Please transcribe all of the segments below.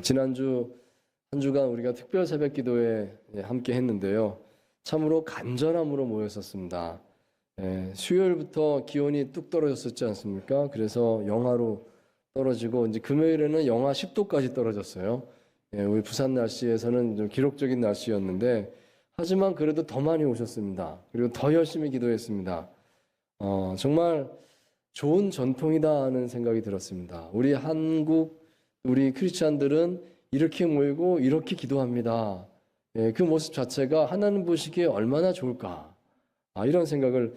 지난주 한 주간 우리가 특별 새벽 기도에 함께 했는데요. 참으로 간절함으로 모였었습니다. 수요일부터 기온이 뚝 떨어졌었지 않습니까? 그래서 영하로 떨어지고 이제 금요일에는 영하 10도까지 떨어졌어요. 우리 부산 날씨에서는 좀 기록적인 날씨였는데 하지만 그래도 더 많이 오셨습니다. 그리고 더 열심히 기도했습니다. 정말 좋은 전통이다 하는 생각이 들었습니다. 우리 한국 우리 크리스찬들은 이렇게 모이고 이렇게 기도합니다. 그 모습 자체가 하나님 보시기에 얼마나 좋을까, 이런 생각을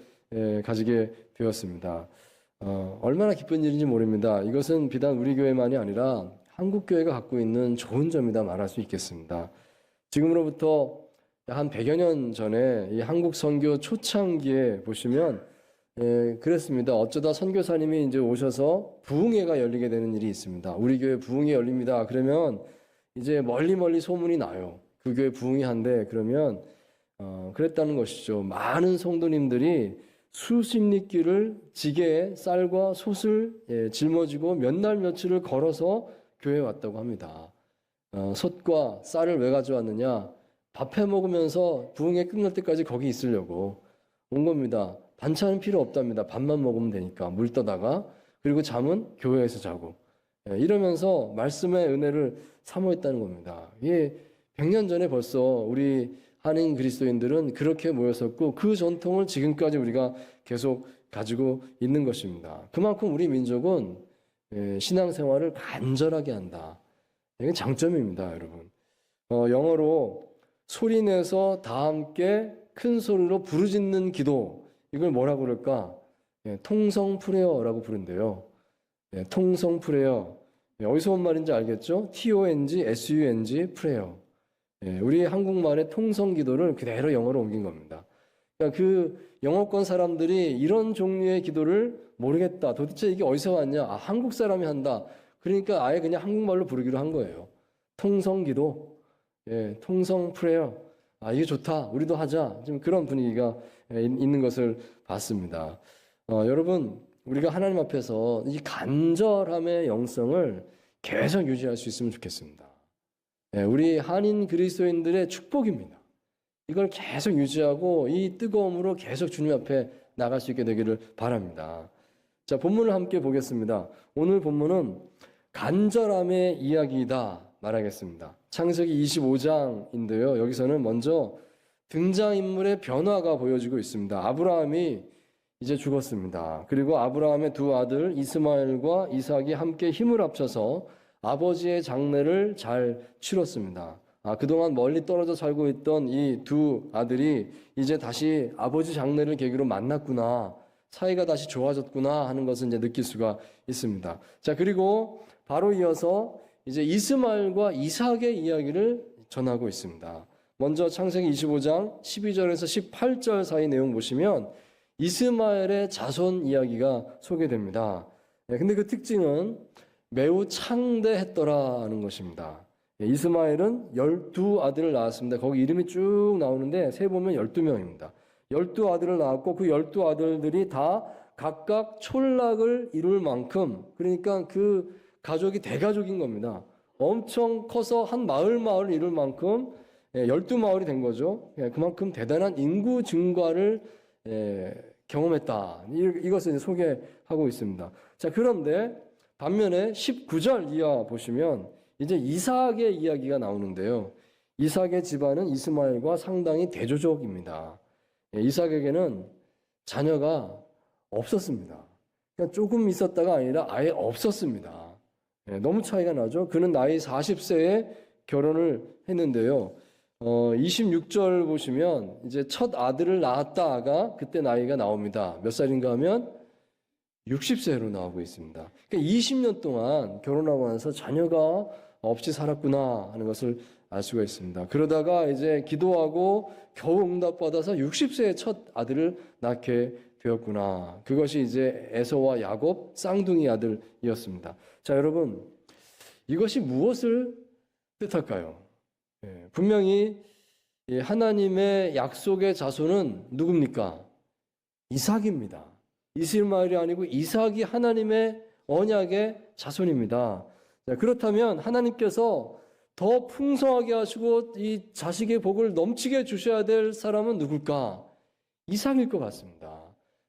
가지게 되었습니다. 얼마나 기쁜 일인지 모릅니다. 이것은 비단 우리 교회만이 아니라 한국 교회가 갖고 있는 좋은 점이다 말할 수 있겠습니다. 지금으로부터 한 100여 년 전에 이 한국 선교 초창기에 보시면 그랬습니다. 어쩌다 선교사님이 이제 오셔서 부흥회가 열리게 되는 일이 있습니다. 우리 교회 부흥회 열립니다. 그러면 이제 멀리 소문이 나요. 그 교회 부흥회 한데 그러면 그랬다는 것이죠. 많은 성도님들이 수십 리길을 지게에 쌀과 솥을 짊어지고 몇 날 며칠을 걸어서 교회에 왔다고 합니다. 솥과 쌀을 왜 가져왔느냐? 밥해 먹으면서 부흥회 끝날 때까지 거기 있으려고 온 겁니다. 반찬은 필요 없답니다. 밥만 먹으면 되니까 물 떠다가, 그리고 잠은 교회에서 자고, 이러면서 말씀의 은혜를 사모했다는 겁니다. 이게 100년 전에 벌써 우리 한인 그리스도인들은 그렇게 모였었고 그 전통을 지금까지 우리가 계속 가지고 있는 것입니다. 그만큼 우리 민족은 신앙생활을 간절하게 한다. 이게 장점입니다, 여러분. 영어로 소리내서 다 함께 큰 소리로 부르짖는 기도, 이걸 뭐라고 그럴까? 통성 프레어라고 부른대요. 통성 프레어. 어디서 온 말인지 알겠죠? TONG, 프레어. 우리 한국말의 통성 기도를 그대로 영어로 옮긴 겁니다. 그러니까 그 영어권 사람들이 이런 종류의 기도를 모르겠다. 도대체 이게 어디서 왔냐? 한국 사람이 한다. 그러니까 아예 그냥 한국말로 부르기로 한 거예요. 통성 기도. 통성 프레어. 이게 좋다. 우리도 하자. 좀 그런 분위기가 있는 것을 봤습니다. 여러분, 우리가 하나님 앞에서 이 간절함의 영성을 계속 유지할 수 있으면 좋겠습니다. 우리 한인 그리스도인들의 축복입니다. 이걸 계속 유지하고 이 뜨거움으로 계속 주님 앞에 나갈 수 있게 되기를 바랍니다. 자, 본문을 함께 보겠습니다. 오늘 본문은 간절함의 이야기이다 말하겠습니다. 창세기 25장인데요. 여기서는 먼저 등장인물의 변화가 보여지고 있습니다. 아브라함이 이제 죽었습니다. 그리고 아브라함의 두 아들 이스마엘과 이삭이 함께 힘을 합쳐서 아버지의 장례를 잘 치렀습니다. 그동안 멀리 떨어져 살고 있던 이 두 아들이 이제 다시 아버지 장례를 계기로 만났구나, 사이가 다시 좋아졌구나 하는 것을 이제 느낄 수가 있습니다. 자, 그리고 바로 이어서 이제 이스마엘과 이삭의 이야기를 전하고 있습니다. 먼저 창세기 25장 12절에서 18절 사이 내용 보시면 이스마엘의 자손 이야기가 소개됩니다. 근데 그 특징은 매우 창대했더라는 것입니다. 이스마엘은 12아들을 낳았습니다. 거기 이름이 쭉 나오는데 세보면 12명입니다. 12아들을 낳았고 그 12아들들이 다 각각 촌락을 이룰 만큼, 그러니까 그 가족이 대가족인 겁니다. 엄청 커서 한 마을을 이룰 만큼 12마을이 된 거죠. 그만큼 대단한 인구 증가를 경험했다. 이것을 이제 소개하고 있습니다. 자, 그런데 반면에 19절 이하 보시면 이제 이삭의 이야기가 나오는데요. 이삭의 집안은 이스마엘과 상당히 대조적입니다. 이삭에게는 자녀가 없었습니다. 그냥 조금 있었다가 아니라 아예 없었습니다. 너무 차이가 나죠. 그는 나이 40세에 결혼을 했는데요. 26절 보시면 이제 첫 아들을 낳았다가 그때 나이가 나옵니다. 몇 살인가 하면 60세로 나오고 있습니다. 그러니까 20년 동안 결혼하고 나서 자녀가 없이 살았구나 하는 것을 알 수가 있습니다. 그러다가 이제 기도하고 겨우 응답받아서 60세에 첫 아들을 낳게 되었구나. 그것이 이제 에서와 야곱 쌍둥이 아들이었습니다. 자, 여러분, 이것이 무엇을 뜻할까요? 분명히 하나님의 약속의 자손은 누굽니까? 이삭입니다. 이스마엘이 아니고 이삭이 하나님의 언약의 자손입니다. 자, 그렇다면 하나님께서 더 풍성하게 하시고 이 자식의 복을 넘치게 주셔야 될 사람은 누굴까? 이삭일 것 같습니다.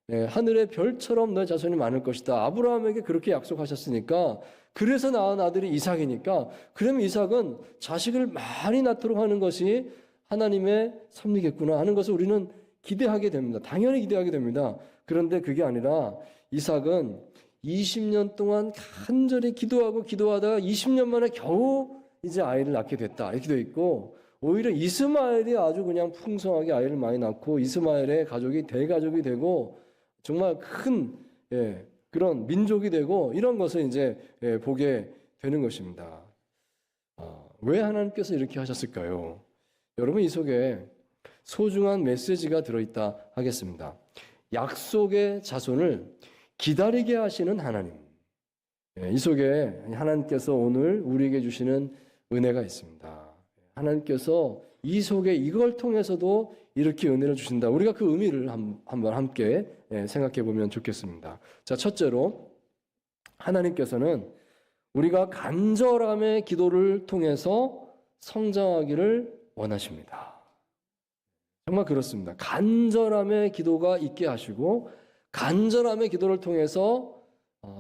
네, 하늘의 별처럼 너의 자손이 많을 것이다. 아브라함에게 그렇게 약속하셨으니까, 그래서 낳은 아들이 이삭이니까, 그러면 이삭은 자식을 많이 낳도록 하는 것이 하나님의 섭리겠구나 하는 것을 우리는 기대하게 됩니다. 당연히 기대하게 됩니다. 그런데 그게 아니라 이삭은 20년 동안 간절히 기도하고 기도하다가 20년 만에 겨우 이제 아이를 낳게 됐다 이렇게 되어 있고, 오히려 이스마엘이 아주 그냥 풍성하게 아이를 많이 낳고 이스마엘의 가족이 대가족이 되고 정말 큰 그런 민족이 되고 이런 것을 이제 보게 되는 것입니다. 왜 하나님께서 이렇게 하셨을까요? 여러분, 이 속에 소중한 메시지가 들어있다 하겠습니다. 약속의 자손을 기다리게 하시는 하나님. 이 속에 하나님께서 오늘 우리에게 주시는 은혜가 있습니다. 하나님께서 이 속에 이걸 통해서도 이렇게 은혜를 주신다. 우리가 그 의미를 한번 함께 생각해 보면 좋겠습니다. 자, 첫째로 하나님께서는 우리가 간절함의 기도를 통해서 성장하기를 원하십니다. 정말 그렇습니다. 간절함의 기도가 있게 하시고 간절함의 기도를 통해서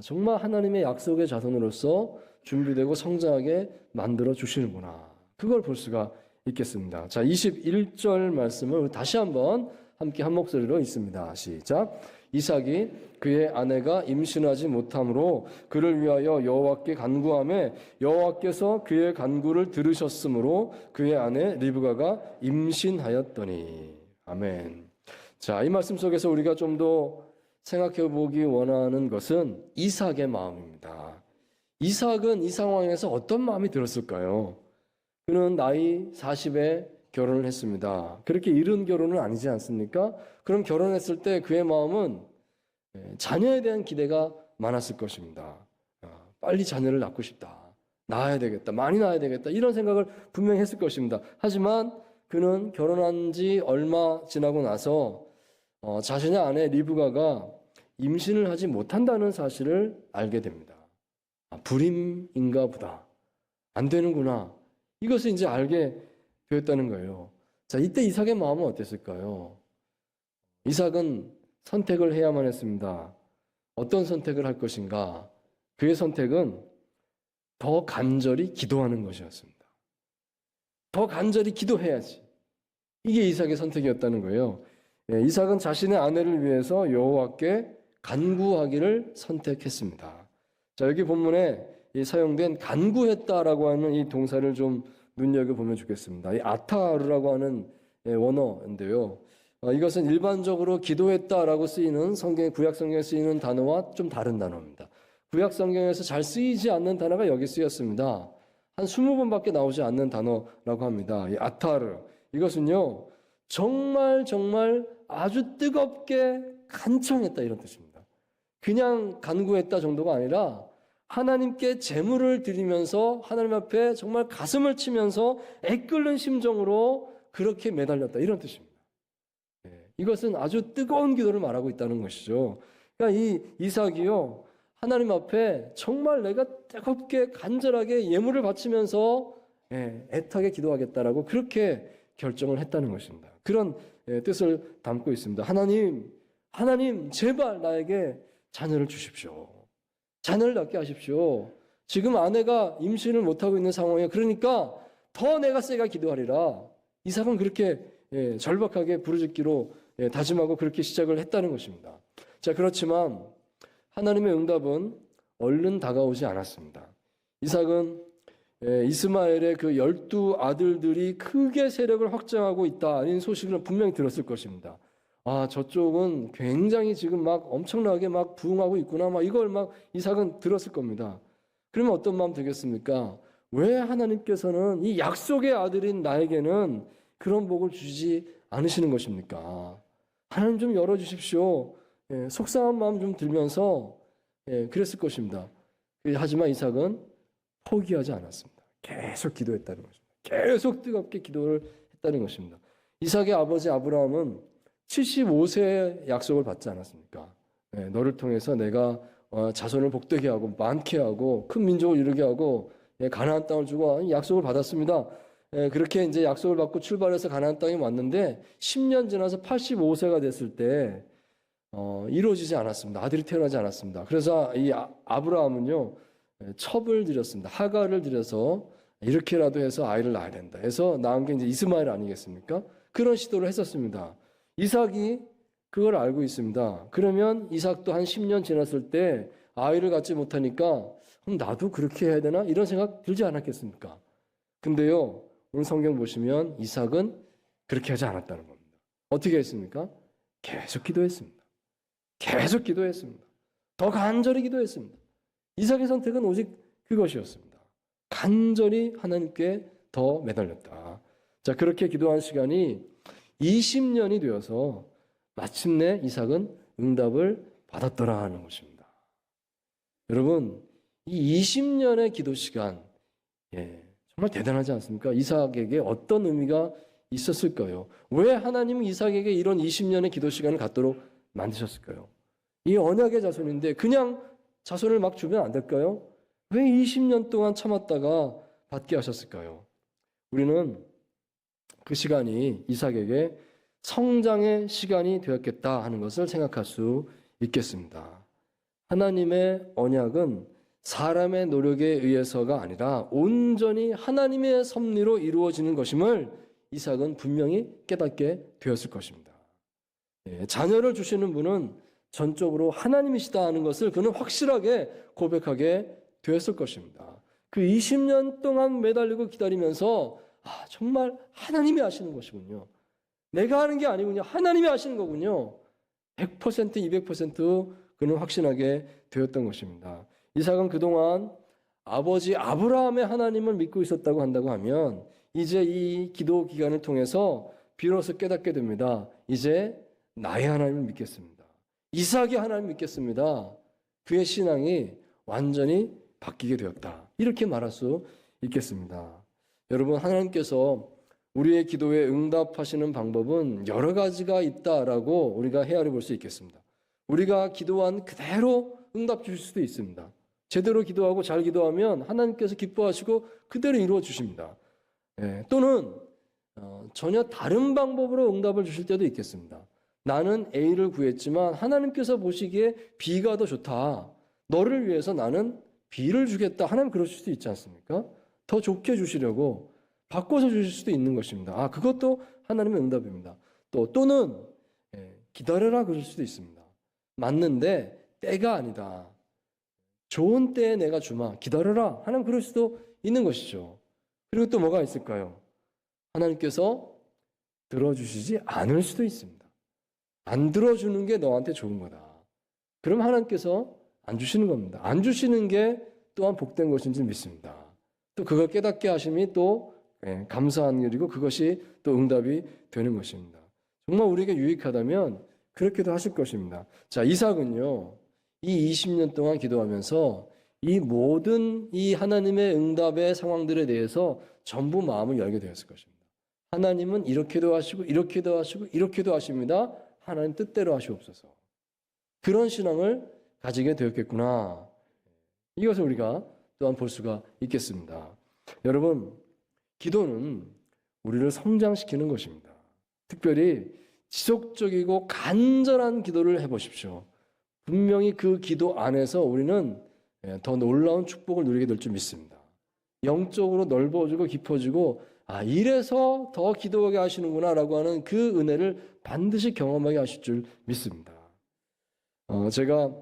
정말 하나님의 약속의 자손으로서 준비되고 성장하게 만들어 주시는구나. 그걸 볼 수가 있겠습니다. 자, 21절 말씀을 다시 한번 함께 한 목소리로 읽습니다. 시작. 이삭이 그의 아내가 임신하지 못함으로 그를 위하여 여호와께 간구하매 여호와께서 그의 간구를 들으셨으므로 그의 아내 리브가가 임신하였더니. 아멘. 자, 이 말씀 속에서 우리가 좀 더 생각해 보기 원하는 것은 이삭의 마음입니다. 이삭은 이 상황에서 어떤 마음이 들었을까요? 그는 나이 40에 결혼을 했습니다. 그렇게 이른 결혼은 아니지 않습니까? 그럼 결혼했을 때 그의 마음은 자녀에 대한 기대가 많았을 것입니다. 빨리 자녀를 낳고 싶다. 낳아야 되겠다. 많이 낳아야 되겠다. 이런 생각을 분명히 했을 것입니다. 하지만 그는 결혼한 지 얼마 지나고 나서 자신의 아내 리브가가 임신을 하지 못한다는 사실을 알게 됩니다. 불임인가 보다. 안 되는구나. 이것을 이제 알게 되었다는 거예요. 자, 이때 이삭의 마음은 어땠을까요? 이삭은 선택을 해야만 했습니다. 어떤 선택을 할 것인가? 그의 선택은 더 간절히 기도하는 것이었습니다. 더 간절히 기도해야지. 이게 이삭의 선택이었다는 거예요. 이삭은 자신의 아내를 위해서 여호와께 간구하기를 선택했습니다. 자, 여기 본문에 사용된 간구했다라고 하는 이 동사를 좀 눈여겨보면 좋겠습니다. 이 아타르라고 하는 원어인데요. 이것은 일반적으로 기도했다라고 쓰이는 구약 성경에 쓰이는 단어와 좀 다른 단어입니다. 구약 성경에서 잘 쓰이지 않는 단어가 여기 쓰였습니다. 한 20번밖에 나오지 않는 단어라고 합니다. 이 아타르. 이것은요, 정말 아주 뜨겁게 간청했다 이런 뜻입니다. 그냥 간구했다 정도가 아니라 하나님께 제물을 드리면서 하나님 앞에 정말 가슴을 치면서 애끓는 심정으로 그렇게 매달렸다 이런 뜻입니다. 이것은 아주 뜨거운 기도를 말하고 있다는 것이죠. 그러니까 이 이삭이요, 하나님 앞에 정말 내가 뜨겁게 간절하게 예물을 바치면서 애타게 기도하겠다라고 그렇게 결정을 했다는 것입니다. 그런 뜻을 담고 있습니다. 하나님 제발 나에게 자녀를 주십시오. 자녀를 낳게 하십시오. 지금 아내가 임신을 못하고 있는 상황에 그러니까 더 내가 세게 기도하리라. 이삭은 그렇게 절박하게 부르짖기로 다짐하고 그렇게 시작을 했다는 것입니다. 자, 그렇지만 하나님의 응답은 얼른 다가오지 않았습니다. 이삭은 이스마엘의 그 12 아들들이 크게 세력을 확장하고 있다 이 소식을 분명히 들었을 것입니다. 저쪽은 굉장히 지금 막 엄청나게 막 부흥하고 있구나. 이걸 이삭은 들었을 겁니다. 그러면 어떤 마음 들겠습니까? 왜 하나님께서는 이 약속의 아들인 나에게는 그런 복을 주지 않으시는 것입니까? 하나님 좀 열어주십시오. 속상한 마음 좀 들면서 그랬을 것입니다. 하지만 이삭은 포기하지 않았습니다. 계속 기도했다는 것입니다. 계속 뜨겁게 기도를 했다는 것입니다. 이삭의 아버지 아브라함은 75세의 약속을 받지 않았습니까? 너를 통해서 내가 자손을 복되게 하고 많게 하고 큰 민족을 이루게 하고 가나안 땅을 주고 약속을 받았습니다. 그렇게 이제 약속을 받고 출발해서 가나안 땅에 왔는데 10년 지나서 85세가 됐을 때 이루어지지 않았습니다. 아들이 태어나지 않았습니다. 그래서 이 아브라함은요 첩을 들였습니다. 하갈을 들여서 이렇게라도 해서 아이를 낳아야 된다. 해서 낳은 게 이제 이스마엘 아니겠습니까? 그런 시도를 했었습니다. 이삭이 그걸 알고 있습니다. 그러면 이삭도 한 10년 지났을 때 아이를 갖지 못하니까 그럼 나도 그렇게 해야 되나? 이런 생각 들지 않았겠습니까? 근데요, 오늘 성경 보시면 이삭은 그렇게 하지 않았다는 겁니다. 어떻게 했습니까? 계속 기도했습니다. 계속 기도했습니다. 더 간절히 기도했습니다. 이삭의 선택은 오직 그것이었습니다. 간절히 하나님께 더 매달렸다. 자, 그렇게 기도한 시간이 20년이 되어서 마침내 이삭은 응답을 받았더라 하는 것입니다. 여러분, 이 20년의 기도 시간, 정말 대단하지 않습니까? 이삭에게 어떤 의미가 있었을까요? 왜 하나님은 이삭에게 이런 20년의 기도 시간을 갖도록 만드셨을까요? 이 언약의 자손인데 그냥 자손을 막 주면 안 될까요? 왜 20년 동안 참았다가 받게 하셨을까요? 우리는 그 시간이 이삭에게 성장의 시간이 되었겠다 하는 것을 생각할 수 있겠습니다. 하나님의 언약은 사람의 노력에 의해서가 아니라 온전히 하나님의 섭리로 이루어지는 것임을 이삭은 분명히 깨닫게 되었을 것입니다. 자녀를 주시는 분은 전적으로 하나님이시다 하는 것을 그는 확실하게 고백하게 되었을 것입니다. 그 20년 동안 매달리고 기다리면서 정말 하나님이 하시는 것이군요. 내가 하는 게 아니군요. 하나님이 하시는 거군요. 100%, 200% 그는 확신하게 되었던 것입니다. 이삭은 그동안 아버지 아브라함의 하나님을 믿고 있었다고 한다고 하면 이제 이 기도 기간을 통해서 비로소 깨닫게 됩니다. 이제 나의 하나님을 믿겠습니다. 이삭의 하나님 믿겠습니다. 그의 신앙이 완전히 바뀌게 되었다. 이렇게 말할 수 있겠습니다. 여러분, 하나님께서 우리의 기도에 응답하시는 방법은 여러 가지가 있다라고 우리가 헤아려 볼 수 있겠습니다. 우리가 기도한 그대로 응답 주실 수도 있습니다. 제대로 기도하고 잘 기도하면 하나님께서 기뻐하시고 그대로 이루어 주십니다. 또는 전혀 다른 방법으로 응답을 주실 때도 있겠습니다. 나는 A를 구했지만 하나님께서 보시기에 B가 더 좋다. 너를 위해서 나는 B를 주겠다. 하나님 그러실 수도 있지 않습니까? 더 좋게 주시려고 바꿔서 주실 수도 있는 것입니다. 그것도 하나님의 응답입니다. 또는 기다려라 그럴 수도 있습니다. 맞는데 때가 아니다. 좋은 때에 내가 주마. 기다려라. 하나님 그럴 수도 있는 것이죠. 그리고 또 뭐가 있을까요? 하나님께서 들어주시지 않을 수도 있습니다. 안 들어주는 게 너한테 좋은 거다. 그럼 하나님께서 안 주시는 겁니다. 안 주시는 게 또한 복된 것인 줄 믿습니다. 또 그걸 깨닫게 하심이 또 감사한 일이고 그것이 또 응답이 되는 것입니다. 정말 우리에게 유익하다면 그렇게도 하실 것입니다. 자, 이삭은요, 이 20년 동안 기도하면서 이 모든 이 하나님의 응답의 상황들에 대해서 전부 마음을 열게 되었을 것입니다. 하나님은 이렇게도 하시고 이렇게도 하시고 이렇게도 하십니다. 하나님 뜻대로 하시옵소서. 그런 신앙을 가지게 되었겠구나. 이것을 우리가 또한 볼 수가 있겠습니다. 여러분, 기도는 우리를 성장시키는 것입니다. 특별히 지속적이고 간절한 기도를 해보십시오. 분명히 그 기도 안에서 우리는 더 놀라운 축복을 누리게 될 줄 믿습니다. 영적으로 넓어지고 깊어지고 이래서 더 기도하게 하시는구나 라고 하는 그 은혜를 반드시 경험하게 하실 줄 믿습니다. 제가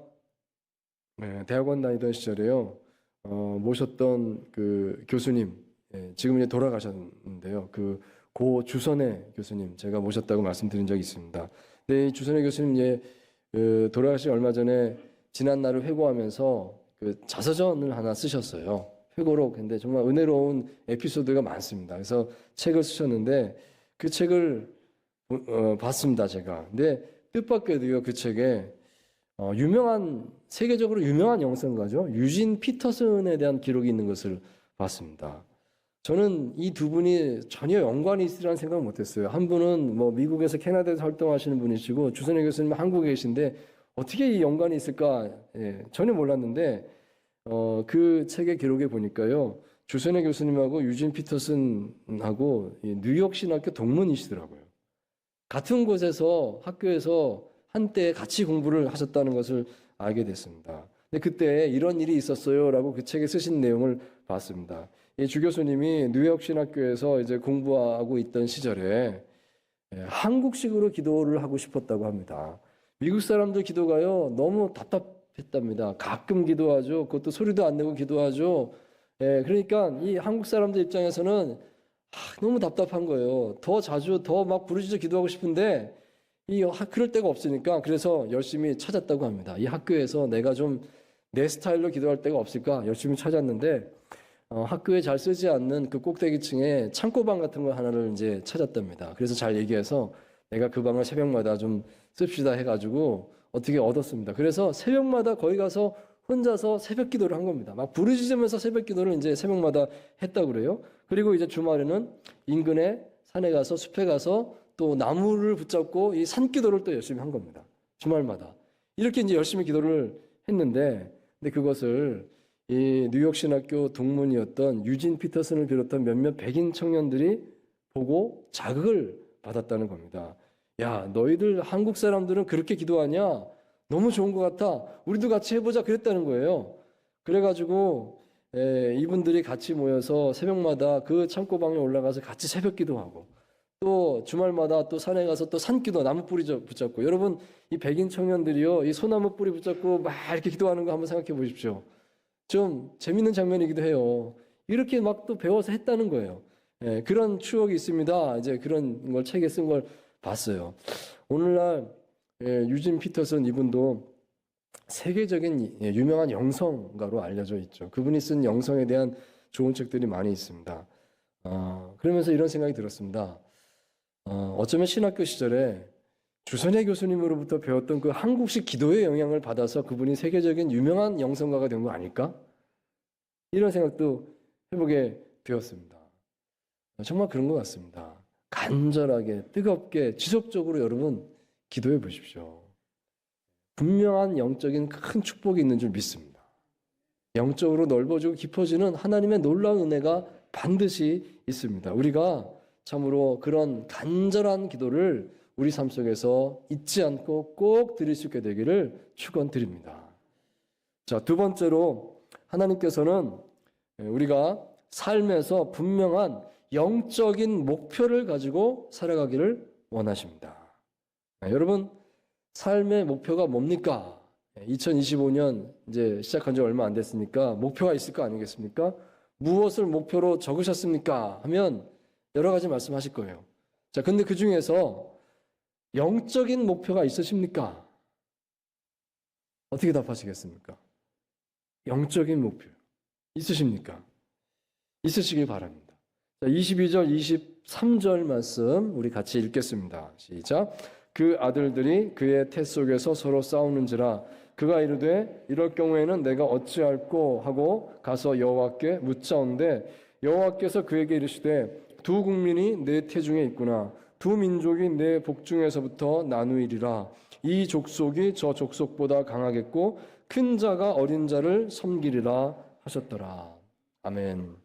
대학원 다니던 시절에요, 모셨던 그 교수님, 지금 이제 돌아가셨는데요. 고 주선혜 교수님 제가 모셨다고 말씀드린 적이 있습니다. 근데 이 주선혜 교수님 돌아가시 얼마 전에 지난 날을 회고하면서 그 자서전을 하나 쓰셨어요. 회고록. 근데 정말 은혜로운 에피소드가 많습니다. 그래서 책을 쓰셨는데 그 책을 봤습니다, 제가. 근데 뜻밖에도요, 그 책에 세계적으로 유명한 영성가죠, 유진 피터슨에 대한 기록이 있는 것을 봤습니다. 저는 이 두 분이 전혀 연관이 있으리라는 생각을 못했어요. 한 분은 미국에서 캐나다에서 활동하시는 분이시고 주선혜 교수님은 한국에 계신데 어떻게 이 연관이 있을까? 전혀 몰랐는데 그 책의 기록에 보니까요. 주선혜 교수님하고 유진 피터슨하고 뉴욕 신학교 동문이시더라고요. 같은 곳에서 학교에서 한때 같이 공부를 하셨다는 것을 알게 됐습니다. 근데 그때 이런 일이 있었어요라고 그 책에 쓰신 내용을 봤습니다. 이 주 교수님이 뉴욕 신학교에서 이제 공부하고 있던 시절에 한국식으로 기도를 하고 싶었다고 합니다. 미국 사람들 기도가요 너무 답답했답니다. 가끔 기도하죠. 그것도 소리도 안 내고 기도하죠. 그러니까 이 한국 사람들 입장에서는 너무 답답한 거예요. 더 자주 더 막 부르짖어 기도하고 싶은데 그럴 데가 없으니까 그래서 열심히 찾았다고 합니다. 이 학교에서 내가 좀 내 스타일로 기도할 데가 없을까 열심히 찾았는데 학교에 잘 쓰지 않는 그 꼭대기층에 창고방 같은 거 하나를 이제 찾았답니다. 그래서 잘 얘기해서 내가 그 방을 새벽마다 좀 씁시다 해가지고 어떻게 얻었습니다. 그래서 새벽마다 거기 가서 혼자서 새벽 기도를 한 겁니다. 막 부르짖으면서 새벽 기도를 이제 새벽마다 했다고 그래요. 그리고 이제 주말에는 인근에 산에 가서 숲에 가서 또 나무를 붙잡고 이 산 기도를 또 열심히 한 겁니다. 주말마다. 이렇게 이제 열심히 기도를 했는데 근데 그것을 이 뉴욕 신학교 동문이었던 유진 피터슨을 비롯한 몇몇 백인 청년들이 보고 자극을 받았다는 겁니다. 야, 너희들 한국 사람들은 그렇게 기도하냐? 너무 좋은 것 같아. 우리도 같이 해보자 그랬다는 거예요. 그래가지고 이분들이 같이 모여서 새벽마다 그 창고방에 올라가서 같이 새벽 기도하고 또 주말마다 또 산에 가서 또 산기도 나무 뿌리 붙잡고 여러분 이 백인 청년들이요 이 소나무 뿌리 붙잡고 막 이렇게 기도하는 거 한번 생각해 보십시오. 좀 재밌는 장면이기도 해요. 이렇게 막 또 배워서 했다는 거예요. 그런 추억이 있습니다. 이제 그런 걸 책에 쓴 걸 봤어요. 오늘날 유진 피터슨 이분도 세계적인 유명한 영성가로 알려져 있죠. 그분이 쓴 영성에 대한 좋은 책들이 많이 있습니다. 그러면서 이런 생각이 들었습니다. 어쩌면 신학교 시절에 주선혜 교수님으로부터 배웠던 그 한국식 기도의 영향을 받아서 그분이 세계적인 유명한 영성가가 된 거 아닐까? 이런 생각도 해보게 되었습니다. 정말 그런 것 같습니다. 간절하게, 뜨겁게, 지속적으로 여러분 기도해 보십시오. 분명한 영적인 큰 축복이 있는 줄 믿습니다. 영적으로 넓어지고 깊어지는 하나님의 놀라운 은혜가 반드시 있습니다. 우리가 참으로 그런 간절한 기도를 우리 삶 속에서 잊지 않고 꼭 드릴 수 있게 되기를 축원드립니다. 자, 두 번째로 하나님께서는 우리가 삶에서 분명한 영적인 목표를 가지고 살아가기를 원하십니다. 여러분, 삶의 목표가 뭡니까? 2025년 이제 시작한 지 얼마 안 됐으니까 목표가 있을 거 아니겠습니까? 무엇을 목표로 적으셨습니까? 하면 여러 가지 말씀하실 거예요. 자, 근데 그 중에서 영적인 목표가 있으십니까? 어떻게 답하시겠습니까? 영적인 목표 있으십니까? 있으시길 바랍니다. 자, 22절, 23절 말씀 우리 같이 읽겠습니다. 시작. 그 아들들이 그의 태 속에서 서로 싸우는지라 그가 이르되 이럴 경우에는 내가 어찌할꼬 하고 가서 여호와께 묻자온대 여호와께서 그에게 이르시되 두 국민이 내 태중에 있구나 두 민족이 내 복중에서부터 나누이리라 이 족속이 저 족속보다 강하겠고 큰 자가 어린 자를 섬기리라 하셨더라. 아멘.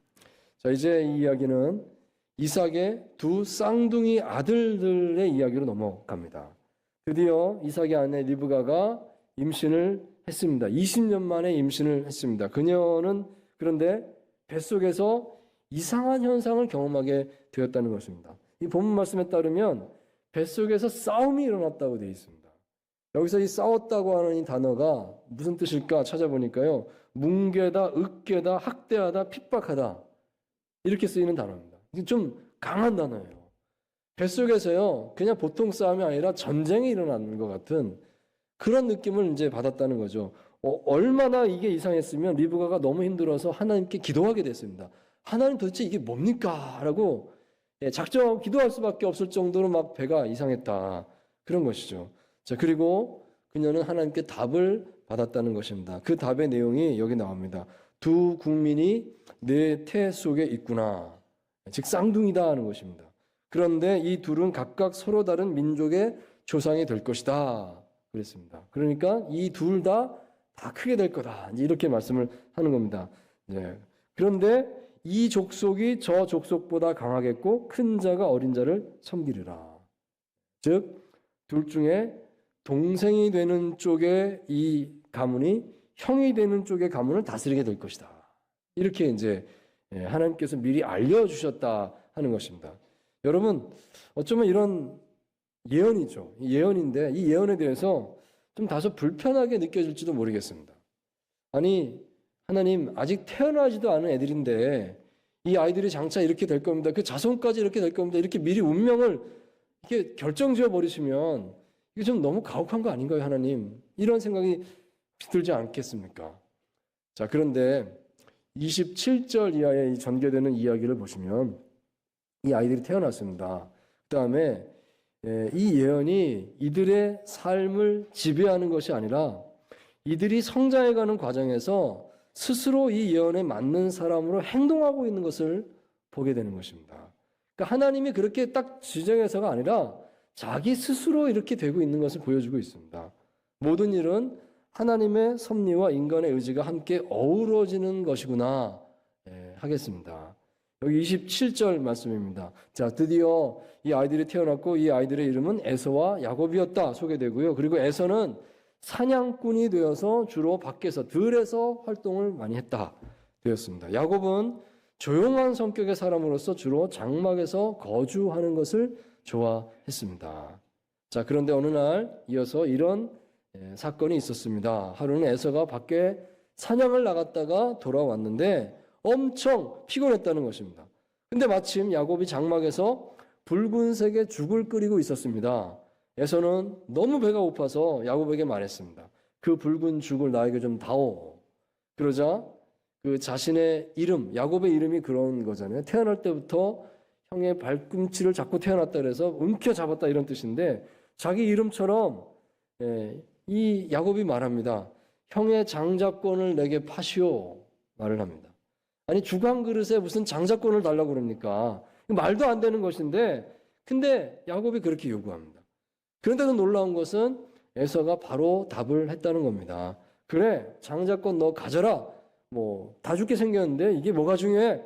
자, 이제 이 이야기는 이삭의 두 쌍둥이 아들들의 이야기로 넘어갑니다. 드디어 이삭의 아내 리브가가 임신을 했습니다. 20년 만에 임신을 했습니다. 그녀는 그런데 뱃속에서 이상한 현상을 경험하게 되었다는 것입니다. 이 본문 말씀에 따르면 뱃속에서 싸움이 일어났다고 되어 있습니다. 여기서 이 싸웠다고 하는 이 단어가 무슨 뜻일까 찾아보니까요. 뭉개다, 으깨다, 학대하다, 핍박하다 이렇게 쓰이는 단어입니다. 좀 강한 단어예요. 뱃속에서요, 그냥 보통 싸움이 아니라 전쟁이 일어나는 것 같은 그런 느낌을 이제 받았다는 거죠. 얼마나 이게 이상했으면 리브가가 너무 힘들어서 하나님께 기도하게 됐습니다. 하나님 도대체 이게 뭡니까? 라고 작정하고 기도할 수밖에 없을 정도로 막 배가 이상했다. 그런 것이죠. 자, 그리고 그녀는 하나님께 답을 받았다는 것입니다. 그 답의 내용이 여기 나옵니다. 두 국민이 내 태 속에 있구나. 즉 쌍둥이다 하는 것입니다. 그런데 이 둘은 각각 서로 다른 민족의 조상이 될 것이다 그랬습니다. 그러니까 이 둘 다 크게 될 거다. 이제 이렇게 말씀을 하는 겁니다. 네. 그런데 이 족속이 저 족속보다 강하겠고 큰 자가 어린 자를 섬기리라. 즉 둘 중에 동생이 되는 쪽의 이 가문이 형이 되는 쪽의 가문을 다스리게 될 것이다. 이렇게 이제 하나님께서 미리 알려주셨다 하는 것입니다. 여러분, 어쩌면 이런 예언이죠. 예언인데 이 예언에 대해서 좀 다소 불편하게 느껴질지도 모르겠습니다. 아니, 하나님 아직 태어나지도 않은 애들인데 이 아이들이 장차 이렇게 될 겁니다. 그 자손까지 이렇게 될 겁니다. 이렇게 미리 운명을 이렇게 결정지어 버리시면 이게 좀 너무 가혹한 거 아닌가요, 하나님? 이런 생각이 들지 않겠습니까? 자, 그런데 27절 이하에 전개되는 이야기를 보시면 이 아이들이 태어났습니다. 그 다음에 이 예언이 이들의 삶을 지배하는 것이 아니라 이들이 성장해가는 과정에서 스스로 이 예언에 맞는 사람으로 행동하고 있는 것을 보게 되는 것입니다. 그러니까 하나님이 그렇게 딱 지정해서가 아니라 자기 스스로 이렇게 되고 있는 것을 보여주고 있습니다. 모든 일은 하나님의 섭리와 인간의 의지가 함께 어우러지는 것이구나 하겠습니다. 여기 27절 말씀입니다. 자, 드디어 이 아이들이 태어났고 이 아이들의 이름은 에서와 야곱이었다 소개되고요. 그리고 에서는 사냥꾼이 되어서 주로 밖에서 들에서 활동을 많이 했다 되었습니다. 야곱은 조용한 성격의 사람으로서 주로 장막에서 거주하는 것을 좋아했습니다. 자, 그런데 어느 날 이어서 이런 사건이 있었습니다. 하루는 에서가 밖에 사냥을 나갔다가 돌아왔는데 엄청 피곤했다는 것입니다. 근데 마침 야곱이 장막에서 붉은색의 죽을 끓이고 있었습니다. 에서는 너무 배가 고파서 야곱에게 말했습니다. 그 붉은 죽을 나에게 좀 다오. 그러자 그 자신의 이름, 야곱의 이름이 그런 거잖아요. 태어날 때부터 형의 발꿈치를 잡고 태어났다 그래서 움켜잡았다 이런 뜻인데 자기 이름처럼 이 야곱이 말합니다. 형의 장자권을 내게 파시오 말을 합니다. 아니 죽 한 그릇에 무슨 장자권을 달라고 그럽니까? 말도 안 되는 것인데 근데 야곱이 그렇게 요구합니다. 그런데도 놀라운 것은 에서가 바로 답을 했다는 겁니다. 그래 장자권 너 가져라. 뭐 다 죽게 생겼는데 이게 뭐가 중요해?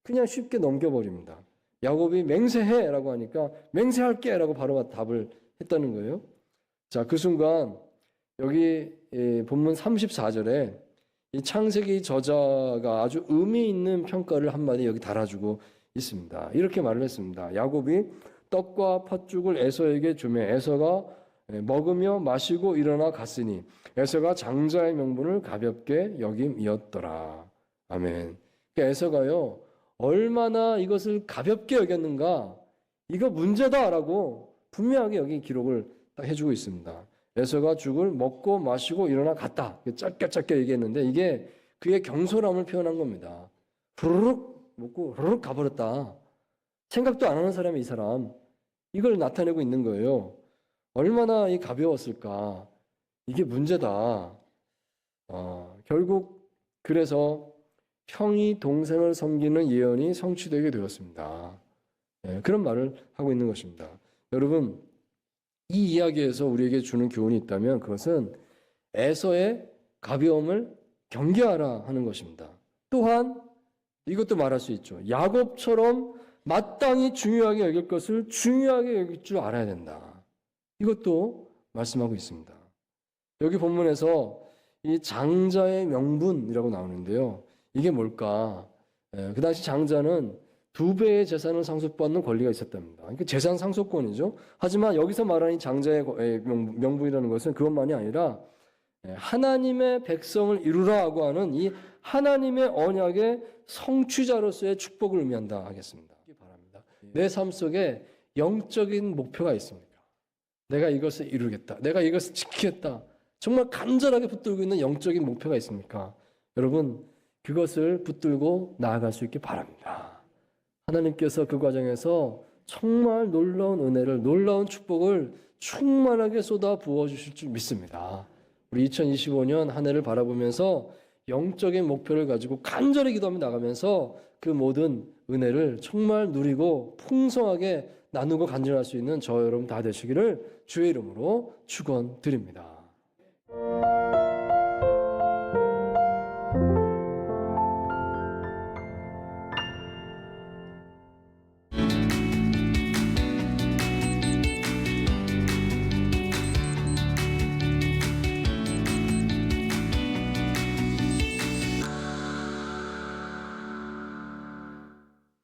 그냥 쉽게 넘겨버립니다. 야곱이 맹세해라고 하니까 맹세할게라고 바로 답을 했다는 거예요. 자, 그 순간 여기 본문 34절에 이 창세기 저자가 아주 의미 있는 평가를 한마디 여기 달아주고 있습니다. 이렇게 말을 했습니다. 야곱이 떡과 팥죽을 에서에게 주며 에서가 먹으며 마시고 일어나 갔으니 에서가 장자의 명분을 가볍게 여김이었더라. 아멘. 그러니까 에서가요 얼마나 이것을 가볍게 여겼는가, 이거 문제다라고 분명하게 여기 기록을 딱 해주고 있습니다. 에서가 죽을 먹고 마시고 일어나 갔다. 짧게 얘기했는데 이게 그의 경솔함을 표현한 겁니다. 후루룩 먹고 후루룩 가버렸다. 생각도 안 하는 사람이 이 사람. 이걸 나타내고 있는 거예요. 얼마나 이 가벼웠을까. 이게 문제다. 결국 그래서 형이 동생을 섬기는 예언이 성취되게 되었습니다. 그런 말을 하고 있는 것입니다. 여러분, 이 이야기에서 우리에게 주는 교훈이 있다면 그것은 에서의 가벼움을 경계하라 하는 것입니다. 또한 이것도 말할 수 있죠. 야곱처럼 마땅히 중요하게 여길 것을 중요하게 여길 줄 알아야 된다. 이것도 말씀하고 있습니다. 여기 본문에서 이 장자의 명분이라고 나오는데요. 이게 뭘까? 그 당시 장자는 2배의 재산을 상속받는 권리가 있었답니다. 그러니까 재산 상속권이죠. 하지만 여기서 말하는 장자의 명분이라는 것은 그것만이 아니라 하나님의 백성을 이루라고 하는 이 하나님의 언약의 성취자로서의 축복을 의미한다 하겠습니다. 바랍니다. 내 삶 속에 영적인 목표가 있습니까? 내가 이것을 이루겠다. 내가 이것을 지키겠다. 정말 간절하게 붙들고 있는 영적인 목표가 있습니까? 여러분, 그것을 붙들고 나아갈 수 있기 바랍니다. 하나님께서 그 과정에서 정말 놀라운 은혜를, 놀라운 축복을 충만하게 쏟아 부어주실 줄 믿습니다. 우리 2025년 한 해를 바라보면서 영적인 목표를 가지고 간절히 기도하며 나가면서 그 모든 은혜를 정말 누리고 풍성하게 나누고 간증할 수 있는 저 여러분 다 되시기를 주의 이름으로 축원드립니다.